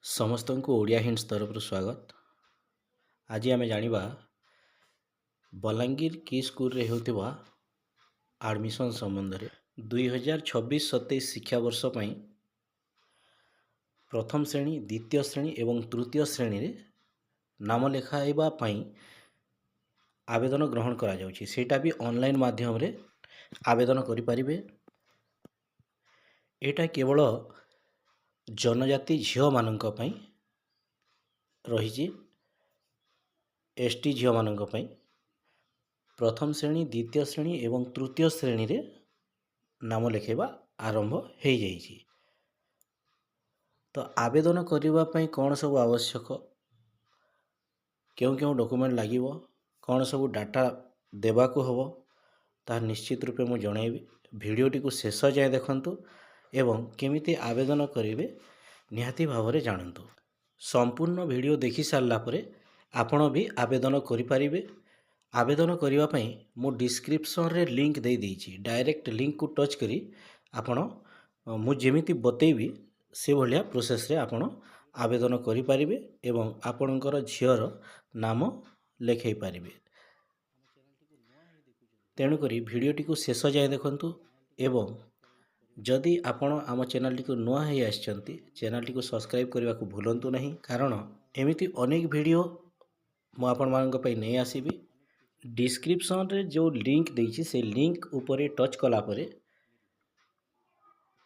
ସମସ୍ତଙ୍କୁ ଓଡ଼ିଆ ହିଣ୍ଟସ୍ ତରଫରୁ ସ୍ୱାଗତ। ଆଜି ଆମେ ଜାଣିବା ବଲାଙ୍ଗୀର କି ସ୍କୁଲରେ ହେଉଥିବା ଆଡ଼ମିସନ୍ ସମ୍ବନ୍ଧରେ। 2026-27 ଶିକ୍ଷାବର୍ଷ ପାଇଁ ପ୍ରଥମ ଶ୍ରେଣୀ, ଦ୍ୱିତୀୟ ଶ୍ରେଣୀ ଏବଂ ତୃତୀୟ ଶ୍ରେଣୀରେ ନାମ ଲେଖାଇବା ପାଇଁ ଆବେଦନ ଗ୍ରହଣ କରାଯାଉଛି। ସେଇଟା ବି ଅନଲାଇନ୍ ମାଧ୍ୟମରେ ଆବେଦନ କରିପାରିବେ। ଏଇଟା କେବଳ ଜନଜାତି ଝିଅମାନଙ୍କ ପାଇଁ ରହିଛି। ST ଝିଅମାନଙ୍କ ପାଇଁ ପ୍ରଥମ ଶ୍ରେଣୀ, ଦ୍ୱିତୀୟ ଶ୍ରେଣୀ ଏବଂ ତୃତୀୟ ଶ୍ରେଣୀରେ ନାମ ଲେଖାଇବା ଆରମ୍ଭ ହୋଇଯାଇଛି। ତ ଆବେଦନ କରିବା ପାଇଁ କ'ଣ ସବୁ ଆବଶ୍ୟକ, କେଉଁ କେଉଁ ଡକୁମେଣ୍ଟ ଲାଗିବ, କ'ଣ ସବୁ ଡାଟା ଦେବାକୁ ହେବ, ତାହା ନିଶ୍ଚିତ ରୂପେ ମୁଁ ଜଣାଇବି। ଭିଡ଼ିଓଟିକୁ ଶେଷ ଯାଏଁ ଦେଖନ୍ତୁ ଏବଂ କେମିତି ଆବେଦନ କରିବେ ନିହାତି ଭାବରେ ଜାଣନ୍ତୁ। ସମ୍ପୂର୍ଣ୍ଣ ଭିଡ଼ିଓ ଦେଖି ସାରିଲା ପରେ ଆପଣ ବି ଆବେଦନ କରିପାରିବେ। ଆବେଦନ କରିବା ପାଇଁ ମୁଁ ଡିସ୍କ୍ରିପ୍ସନରେ ଲିଙ୍କ୍ ଦେଇଦେଇଛି। ଡାଇରେକ୍ଟ ଲିଙ୍କ୍କୁ ଟଚ୍ କରି ଆପଣ ମୁଁ ଯେମିତି ବତେଇବି ସେଭଳିଆ ପ୍ରୋସେସ୍ରେ ଆପଣ ଆବେଦନ କରିପାରିବେ ଏବଂ ଆପଣଙ୍କର ଝିଅର ନାମ ଲେଖାଇ ପାରିବେ। ତେଣୁକରି ଭିଡ଼ିଓଟିକୁ ଶେଷ ଯାଏଁ ଦେଖନ୍ତୁ ଏବଂ ଯଦି ଆପଣ ଆମ ଚ୍ୟାନେଲଟିକୁ ନୂଆ ହୋଇ ଆସିଛନ୍ତି, ଚ୍ୟାନେଲଟିକୁ ସବସ୍କ୍ରାଇବ୍ କରିବାକୁ ଭୁଲନ୍ତୁ ନାହିଁ, କାରଣ ଏମିତି ଅନେକ ଭିଡ଼ିଓ ମୁଁ ଆପଣମାନଙ୍କ ପାଇଁ ନେଇ ଆସିବି। ଡିସ୍କ୍ରିପ୍ସନରେ ଯେଉଁ ଲିଙ୍କ୍ ଦେଇଛି ସେ ଲିଙ୍କ୍ ଉପରେ ଟଚ୍ କଲା ପରେ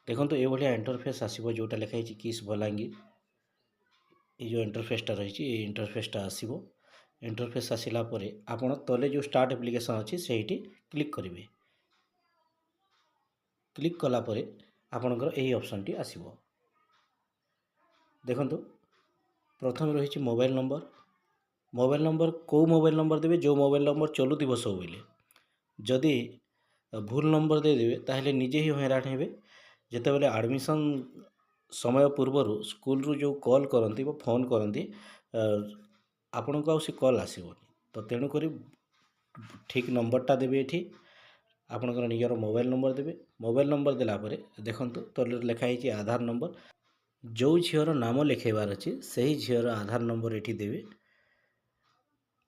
ଦେଖନ୍ତୁ ଏଭଳିଆ ଇଣ୍ଟରଫେସ୍ ଆସିବ, ଯେଉଁଟା ଲେଖା ହେଇଛି କିସ୍ ବଲାଙ୍ଗୀର। এই ଯେଉଁ ଇଣ୍ଟରଫେସ୍ଟା ରହିଛି, এই ଇଣ୍ଟରଫେସ୍ଟା ଆସିବ। ଇଣ୍ଟରଫେସ୍ ଆସିଲା ପରେ ଆପଣ ତଳେ ଯେଉଁ ଷ୍ଟାର୍ଟ ଆପ୍ଲିକେସନ୍ ଅଛି ସେଇଠି କ୍ଲିକ୍ କରିବେ। କ୍ଲିକ୍ କଲା ପରେ ଆପଣଙ୍କର ଏହି ଅପସନ୍ଟି ଆସିବ। ଦେଖନ୍ତୁ ପ୍ରଥମେ ରହିଛି ମୋବାଇଲ୍ ନମ୍ବର। ମୋବାଇଲ୍ ନମ୍ବର କେଉଁ ମୋବାଇଲ୍ ନମ୍ବର ଦେବେ, ଯେଉଁ ମୋବାଇଲ୍ ନମ୍ବର ଚଲୁଥିବ ସବୁବେଳେ। ଯଦି ଭୁଲ ନମ୍ବର ଦେଇଦେବେ ତାହେଲେ ନିଜେ ହିଁ ହଇରାଣ ହେବେ। ଯେତେବେଳେ ଆଡ଼ମିସନ୍ ସମୟ ପୂର୍ବରୁ ସ୍କୁଲରୁ ଯେଉଁ କଲ୍ କରନ୍ତି ବା ଫୋନ୍ କରନ୍ତି, ଆପଣଙ୍କୁ ଆଉ ସେ କଲ୍ ଆସିବନି। ତ ତେଣୁକରି ଠିକ୍ ନମ୍ବରଟା ଦେବେ। ଏଠି ଆପଣଙ୍କର ନିଜର ମୋବାଇଲ୍ ନମ୍ବର ଦେବେ। ମୋବାଇଲ୍ ନମ୍ବର ଦେଲା ପରେ ଦେଖନ୍ତୁ ତଳେ ଲେଖା ହେଇଛି ଆଧାର ନମ୍ବର। ଯେଉଁ ଝିଅର ନାମ ଲେଖାଇବାର ଅଛି ସେହି ଝିଅର ଆଧାର ନମ୍ବର ଏଠି ଦେବେ।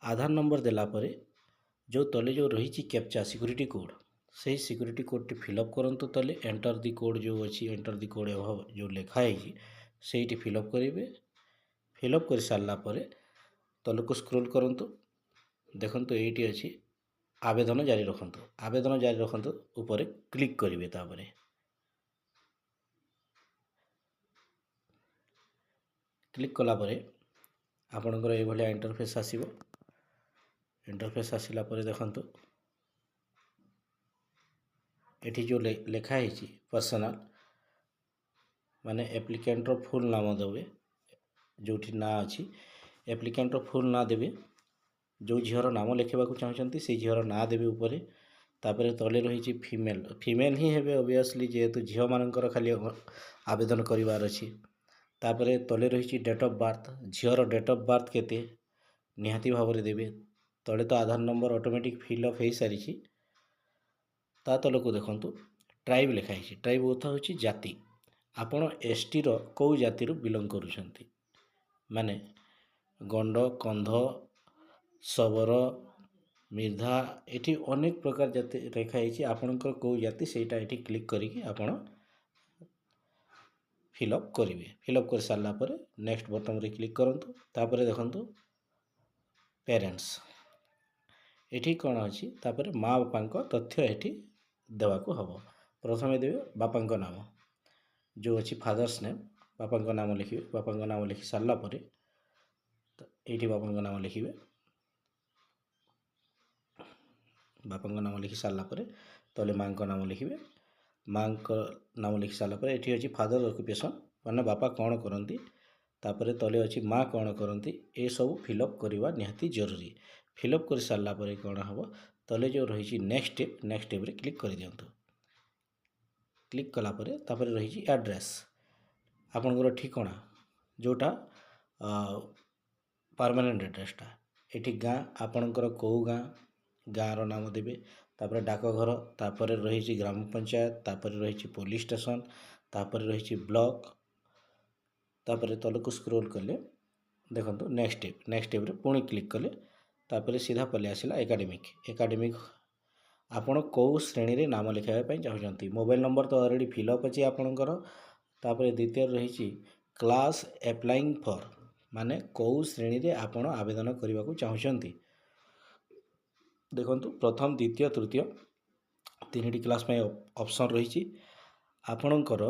ଆଧାର ନମ୍ବର ଦେଲା ପରେ ଯେଉଁ ତଳେ ଯେଉଁ ରହିଛି କ୍ୟାପଚା ସିକ୍ୟୁରିଟି କୋଡ଼୍, ସେହି ସିକ୍ୟୁରିଟି କୋଡ଼୍ଟି ଫିଲ୍ଅପ୍ କରନ୍ତୁ। ତଳେ ଏଣ୍ଟର ଦି କୋଡ଼୍ ଯେଉଁ ଅଛି, ଏଣ୍ଟର ଦି କୋଡ଼୍ ଏଭବ ଯେଉଁ ଲେଖା ହେଇଛି ସେଇଠି ଫିଲ୍ଅପ୍ କରିବେ। ଫିଲ୍ଅପ୍ କରିସାରିଲା ପରେ ତଳକୁ ସ୍କ୍ରୋଲ୍ କରନ୍ତୁ। ଦେଖନ୍ତୁ ଏଇଠି ଅଛି ଆବେଦନ ଜାରି ରଖନ୍ତୁ। ଆବେଦନ ଜାରି ରଖନ୍ତୁ ଉପରେ କ୍ଲିକ୍ କରିବେ। ତାପରେ କ୍ଲିକ୍ କଲା ପରେ ଆପଣଙ୍କର ଏଇଭଳିଆ ଇଣ୍ଟରଫେସ୍ ଆସିବ। ଇଣ୍ଟରଫେସ୍ ଆସିଲା ପରେ ଦେଖନ୍ତୁ ଏଠି ଯେଉଁ ଲେଖା ହେଇଛି ପର୍ସନାଲ, ମାନେ ଆପ୍ଲିକାଣ୍ଟର ଫୁଲ୍ ନାମ ଦେବେ। ଯେଉଁଠି ନାଁ ଅଛି ଆପ୍ଲିକାଣ୍ଟର ଫୁଲ୍ ନାଁ ଦେବେ। ଯେଉଁ ଝିଅର ନାମ ଲେଖିବାକୁ ଚାହୁଁଛନ୍ତି ସେଇ ଝିଅର ନାଁ ଦେବେ ଉପରେ। ତାପରେ ତଳେ ରହିଛି ଫିମେଲ୍। ଫିମେଲ୍ ହିଁ ହେବେ ଅବଭିୟସଲି, ଯେହେତୁ ଝିଅମାନଙ୍କର ଖାଲି ଆବେଦନ କରିବାର ଅଛି। ତାପରେ ତଳେ ରହିଛି ଡେଟ୍ ଅଫ୍ ବାର୍ଥ। ଝିଅର ଡେଟ୍ ଅଫ୍ ବାର୍ଥ କେତେ ନିହାତି ଭାବରେ ଦେବେ। ତଳେ ତ ଆଧାର ନମ୍ବର ଅଟୋମେଟିକ୍ ଫିଲ୍ଅପ୍ ହୋଇସାରିଛି। ତା ତଳକୁ ଦେଖନ୍ତୁ ଟ୍ରାଇବ୍ ଲେଖା ହେଇଛି। ଟ୍ରାଇବ୍ ଅର୍ଥ ହେଉଛି ଜାତି। ଆପଣ STର କେଉଁ ଜାତିରୁ ବିଲଙ୍ଗ କରୁଛନ୍ତି, ମାନେ ଗଣ୍ଡ, କନ୍ଧ, ଶବର, ମିର୍ଦ୍ଧା, ଏଠି ଅନେକ ପ୍ରକାର ଜାତି ଲେଖା ହେଇଛି। ଆପଣଙ୍କର କେଉଁ ଜାତି ସେଇଟା ଏଠି କ୍ଲିକ୍ କରିକି ଆପଣ ଫିଲ୍ଅପ୍ କରିବେ। ଫିଲ୍ଅପ୍ କରିସାରିଲା ପରେ ନେକ୍ସଟ ବଟନରେ କ୍ଲିକ୍ କରନ୍ତୁ। ତାପରେ ଦେଖନ୍ତୁ ପ୍ୟାରେଣ୍ଟସ୍, ଏଠି କ'ଣ ଅଛି, ତାପରେ ମା ବାପାଙ୍କ ତଥ୍ୟ ଏଠି ଦେବାକୁ ହେବ। ପ୍ରଥମେ ଦେବେ ବାପାଙ୍କ ନାମ, ଯେଉଁ ଅଛି ଫାଦର୍ସ ନେମ୍, ବାପାଙ୍କ ନାମ ଲେଖିବେ। ବାପାଙ୍କ ନାମ ଲେଖି ସାରିଲା ପରେ ଏଇଠି ବାପାଙ୍କ ନାମ ଲେଖିବେ। ବାପାଙ୍କ ନାମ ଲେଖି ସାରିଲା ପରେ ତଳେ ମାଙ୍କ ନାମ ଲେଖିବେ। ମାଙ୍କ ନାମ ଲେଖି ସାରିଲା ପରେ ଏଠି ଅଛି ଫାଦର ଅକ୍ୟୁପେସନ୍, ମାନେ ବାପା କ'ଣ କରନ୍ତି। ତାପରେ ତଳେ ଅଛି ମା କ'ଣ କରନ୍ତି। ଏସବୁ ଫିଲ୍ଅପ୍ କରିବା ନିହାତି ଜରୁରୀ। ଫିଲ୍ଅପ୍ କରିସାରିଲା ପରେ କ'ଣ ହେବ, ତଳେ ଯେଉଁ ରହିଛି ନେକ୍ସଟ ଷ୍ଟେପ୍, ନେକ୍ସଟ ଷ୍ଟେପ୍ରେ କ୍ଲିକ୍ କରିଦିଅନ୍ତୁ। କ୍ଲିକ୍ କଲା ପରେ ତାପରେ ରହିଛି ଆଡ୍ରେସ୍, ଆପଣଙ୍କର ଠିକଣା, ଯେଉଁଟା ପରମାନେଣ୍ଟ ଆଡ୍ରେସ୍ଟା। ଏଠି ଗାଁ, ଆପଣଙ୍କର କେଉଁ ଗାଁ, ଗାଁର ନାମ ଦେବେ। ତାପରେ ଡାକଘର, ତାପରେ ରହିଛି ଗ୍ରାମ ପଞ୍ଚାୟତ, ତାପରେ ରହିଛି ପୋଲିସ ଷ୍ଟେସନ, ତାପରେ ରହିଛି ବ୍ଲକ, तापर तलक स्क्रोल कले देखो नेक्स्ट स्टेप पुणी क्लिक कले तापर सीधा पलि आसला एकाडेमिक आपण कौ श्रेणी रे नाम लिखाइबा चाहूँगी मोबाइल नंबर तो ऑलरेडी फिलअप अच्छी आपणकर तापर द्वितीय रही क्लास एप्लाइंग फॉर माने कौ श्रेणी रे आपण आवेदन करने को चाहूँगी देखो प्रथम द्वितीय तृतीय तीन क्लास ऑप्शन रही आपणकर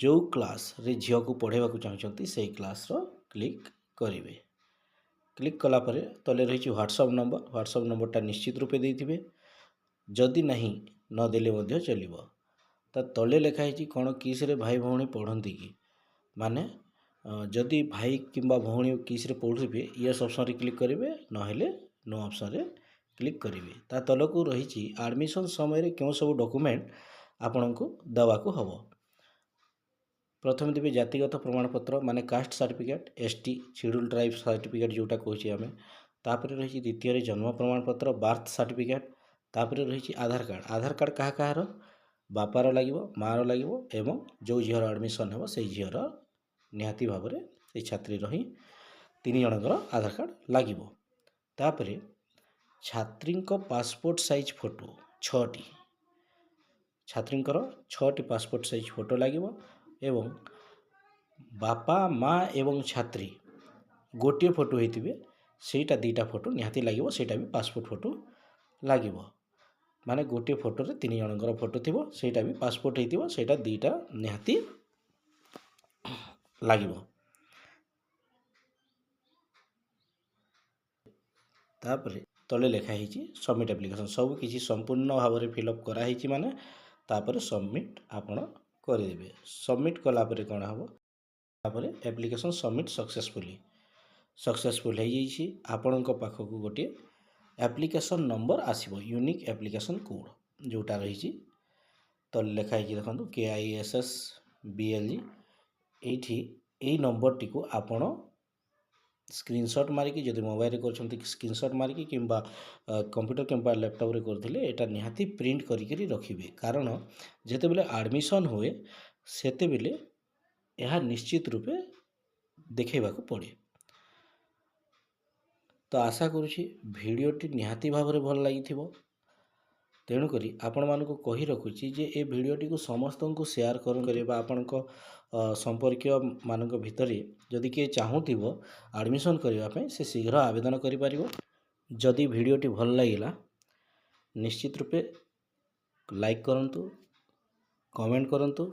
जो क्लास रे झील को पढ़ेवा चाहूँगी से क्लास रो क्लिक करेंगे क्लिक कलापर तले रही व्हाट्सअप नंबरटा निश्चित रूपे देते जदि नहीं नदेले चलो ता तले लिखाई कौन किस रे भाई भौणी पढ़ती कि माने जदि भाई किंबा भौणी किस रे पढ़ुवे यस ऑप्शन रे क्लिक करेंगे नहेले नो ऑप्शन रे क्लिक करेंगे ता तलक रही एडमिशन समय क्यों सब डॉक्यूमेंट आपण को दवा को हम प्रथम देवे जातिगत प्रमाणपत्र माने caste certificate ST schedule tribe certificate जोटा कहे आम तापर रही द्वितीय जन्म प्रमाणपत्र बार्थ सर्टिफिकेट तापर रही आधार कार्ड क्या कहार बापार लगे मार लगे एवं जो झीर एडमिशन हो से झीर निहाती भाव में छात्री रही तीन जनकर आधार कार्ड लगे तापर छात्री पासपोर्ट साइज फोटो 6टी छात्रींकर 6टी पासपोर्ट साइज फोटो लगे एवं बापा माँ एवं छात्री गोटे फोटो होते सेटा दीटा फोटो निहाती लगे सेटा भी पासपोर्ट फोटो लगे माने गोटे फोटो रे तीन जनकर फोटो थी सेटा भी पासपोर्ट होता सेटा दीटा निहाती लगे तापर तले लिखाई सबमिट एप्लिकेशन सब किसी संपूर्ण भाव में फिलअप कराई माने तापर सबमिट आपण करदेवे सबमिट कलापर कौन हम तापर एप्लिकेशन सबमिट सक्सेसफुल आपण पाखक गोटे एप्लिकेशन नंबर आसो यूनिक एप्लिकेशन कोड जोटा रही तले लिखाई देखो KISSBLG ये नंबर टी को आपण स्क्रीनशॉट मारिकी जदि मोबाइल कर स्क्रीनशॉट मारिकी किंबा कंप्यूटर किंबा लैपटॉप रे करथिले एटा निहाती प्रिंट करिकरी रखिबे कारण जेते बेले एडमिशन होए सेते बेले यह निश्चित रूपे देखैबा को पड़े तो आशा करुछि भिडियोटी निहाती भाव में भल लगी तेणुक आपण मानक कही रखुछि जे ए भिडियोटी को समस्त को शेयर करें आपण संपर्कीय मानक भितर जदि किए चाहूथिबो एडमिशन करने से शीघ्र आवेदन करिपारिबो जदि भिडियोटी भल लगिला निश्चित रूपे लाइक करंतु कमेंट करंतु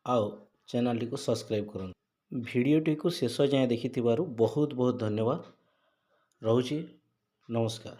आउ चैनल टी को सब्सक्राइब करंतु भिडियोटी को शेष जाए देखि बहुत बहुत धन्यवाद रहुछि नमस्कार।